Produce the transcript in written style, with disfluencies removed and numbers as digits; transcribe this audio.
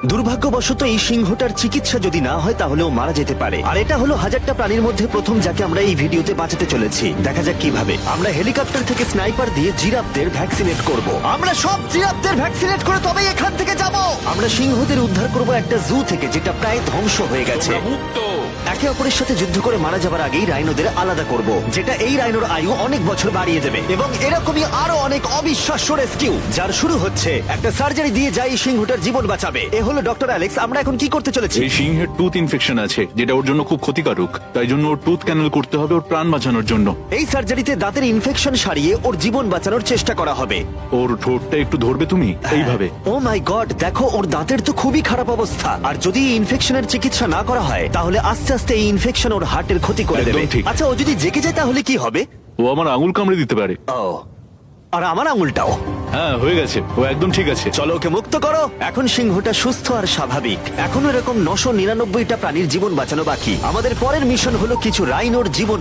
দুর্ভাগ্যবশত এই সিংহটার চিকিৎসা যদি না হয় তাহলে ও মারা যেতে পারে। আর এটা হলো 1000টা প্রাণীর মধ্যে প্রথম যাকে আমরা এই ভিডিওতে বাঁচাতে চলেছি। দেখা যাক কিভাবে। আমরা হেলিকপ্টার থেকে স্নাইপার দিয়ে জিরাফদের ভ্যাকসিনেট করব। আমরা সব জিরাফদের ভ্যাকসিনেট করে তবেই এখান থেকে যাব। আমরা সিংহদের উদ্ধার করব একটা জু থেকে যেটা প্রায় ধ্বংস হয়ে গেছে। তোমরা মুক্ত। একে অপরের সাথে যুদ্ধ করে মারা যাবার আগেই রাইনোদের আলাদা করব, যেটা এই রাইনোর আয়ু অনেক বছর বাড়িয়ে দেবে। এবং এরকমই আরো অনেক অবিশ্বাস্য রেস্কিউ যার শুরু হচ্ছে একটা সার্জারি দিয়ে যাই সিংহটার জীবন বাঁচাবে। এ হলো ডক্টর অ্যালেক্স। আমরা এখন কি করতে চলেছি? এই সিংহের টুথ ইনফেকশন আছে যেটা ওর জন্য খুব ক্ষতিকারক, তাই জন্য ওর টুথ ক্যানেল করতে হবে ওর প্রাণ বাঁচানোর জন্য। এই সার্জারিতে দাঁতের ইনফেকশন সারিয়ে ওর জীবন বাঁচানোর চেষ্টা করা হবে। ওর ঠোঁটটা একটু ধরবে তুমি এইভাবে। ও মাই গড, দেখো ওর দাঁতের তো খুবই খারাপ অবস্থা। আর যদি এই ইনফেকশনের চিকিৎসা না করা হয় তাহলে আস্তে আস্তে এই ইনফেকশন ওর হার্টের ক্ষতি করে একদম দেবে। ঠিক। আচ্ছা, ও যদি জেগে যায় তাহলে কি হবে? ও আমার আঙুল কামড়ে দিতে পারে। ও, আর আমার আঙুলটাও। হ্যাঁ হয়ে গেছে, ও একদম ঠিক আছে। চলো ওকে মুক্ত করো। এখন সিংহটা সুস্থ আর স্বাভাবিক। এখনো এরকম 999টা প্রাণীর জীবন বাঁচানো বাকি। আমাদের পরের মিশন হলো কিছু রাইনোর জীবন